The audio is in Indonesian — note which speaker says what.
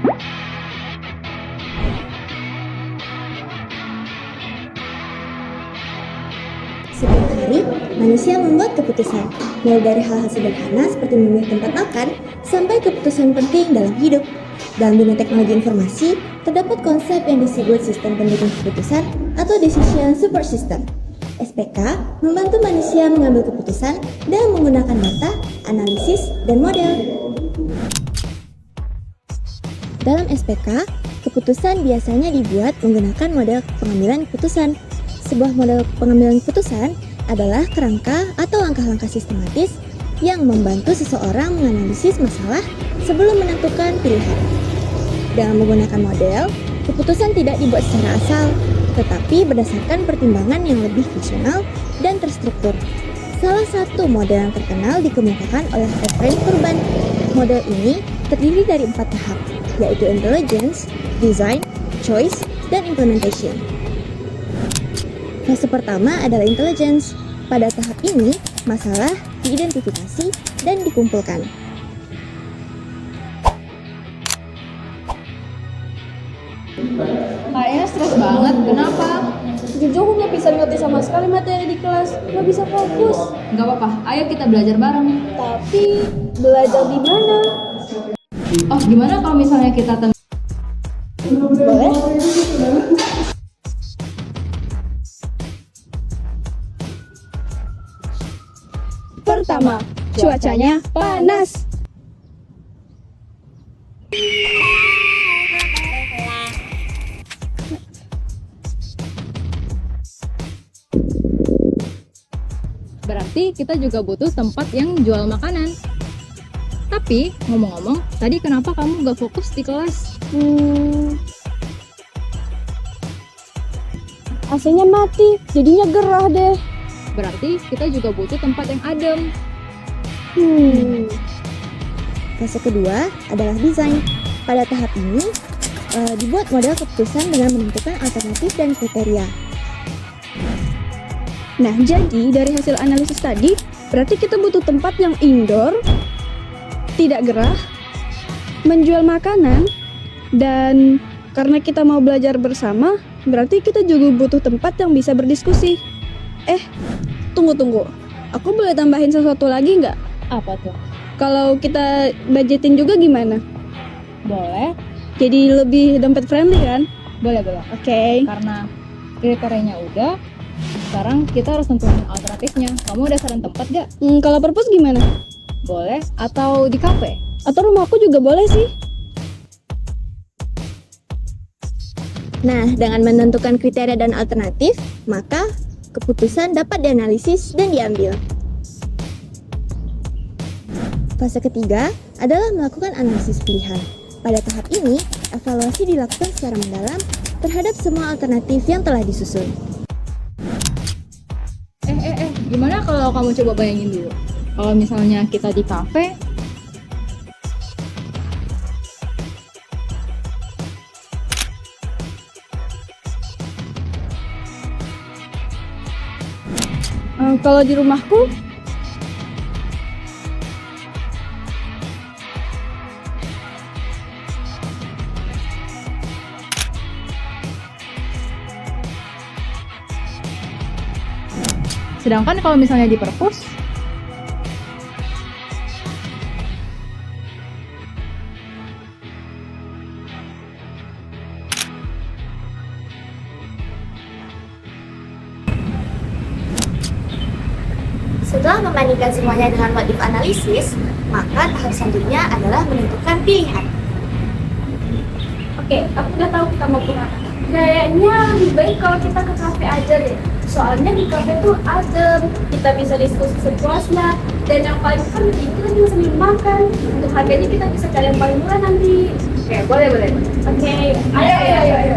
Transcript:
Speaker 1: Setiap hari, manusia membuat keputusan, mulai dari hal-hal sederhana seperti memilih tempat makan, sampai keputusan penting dalam hidup. Dalam dunia teknologi informasi, terdapat konsep yang disebut sistem pendukung keputusan atau Decision Support System. SPK membantu manusia mengambil keputusan dengan menggunakan data, analisis, dan model. Dalam SPK, keputusan biasanya dibuat menggunakan model pengambilan keputusan. Sebuah model pengambilan keputusan adalah kerangka atau langkah-langkah sistematis yang membantu seseorang menganalisis masalah sebelum menentukan pilihan. Dengan menggunakan model, keputusan tidak dibuat secara asal, tetapi berdasarkan pertimbangan yang lebih fungsional dan terstruktur. Salah satu model yang terkenal dikemukakan oleh Efraim Kurban. Model ini terdiri dari 4 tahap, yaitu intelligence, design, choice, dan implementation. Fase pertama adalah intelligence. Pada tahap ini, masalah diidentifikasi dan dikumpulkan.
Speaker 2: Kayaknya stres banget, kenapa?
Speaker 3: Jujur aku nggak bisa ngerti sama sekali materi di kelas, nggak bisa fokus.
Speaker 2: Gak apa-apa, ayo kita belajar bareng.
Speaker 3: Tapi belajar di mana?
Speaker 2: Oh, gimana kalau misalnya kita
Speaker 3: Boleh? Pertama, cuacanya panas.
Speaker 2: Berarti kita juga butuh tempat yang jual makanan. Tapi, ngomong-ngomong, tadi kenapa kamu gak fokus di kelas?
Speaker 3: AC-nya mati, jadinya gerah deh.
Speaker 2: Berarti kita juga butuh tempat yang adem.
Speaker 1: Fase kedua adalah desain. Pada tahap ini, dibuat model keputusan dengan menentukan alternatif dan kriteria.
Speaker 3: Nah, jadi dari hasil analisis tadi, berarti kita butuh tempat yang indoor, tidak gerah, menjual makanan, dan karena kita mau belajar bersama, berarti kita juga butuh tempat yang bisa berdiskusi. Tunggu. Aku boleh tambahin sesuatu lagi nggak?
Speaker 2: Apa tuh?
Speaker 3: Kalau kita budgetin juga gimana?
Speaker 2: Boleh?
Speaker 3: Jadi lebih dompet friendly kan?
Speaker 2: Boleh.
Speaker 3: Oke.
Speaker 2: Karena kriterianya udah, sekarang kita harus tentuin alternatifnya. Kamu udah saran tempat gak?
Speaker 3: Kalau purpose gimana?
Speaker 2: Boleh? Atau di kafe?
Speaker 3: Atau rumahku juga boleh sih.
Speaker 1: Nah, dengan menentukan kriteria dan alternatif, maka keputusan dapat dianalisis dan diambil. Fase ketiga adalah melakukan analisis pilihan. Pada tahap ini, evaluasi dilakukan secara mendalam terhadap semua alternatif yang telah disusun.
Speaker 2: Gimana kalau kamu coba bayangin dulu? Kalau misalnya kita di kafe,
Speaker 3: Kalau di rumahku,
Speaker 2: sedangkan kalau misalnya di perpus,
Speaker 1: Setelah membandingkan semuanya dengan what if analisis, maka tahap selanjutnya adalah menentukan pilihan.
Speaker 3: Oke, aku udah tahu kita mau kemana. Kayaknya lebih baik kalau kita ke kafe aja deh. Soalnya di kafe tuh adem, kita bisa diskusi sepuasnya, dan yang paling penting kita juga sambil makan. Untuk harganya kita bisa cari yang paling murah nanti.
Speaker 2: oke, boleh.
Speaker 3: Oke, ayo.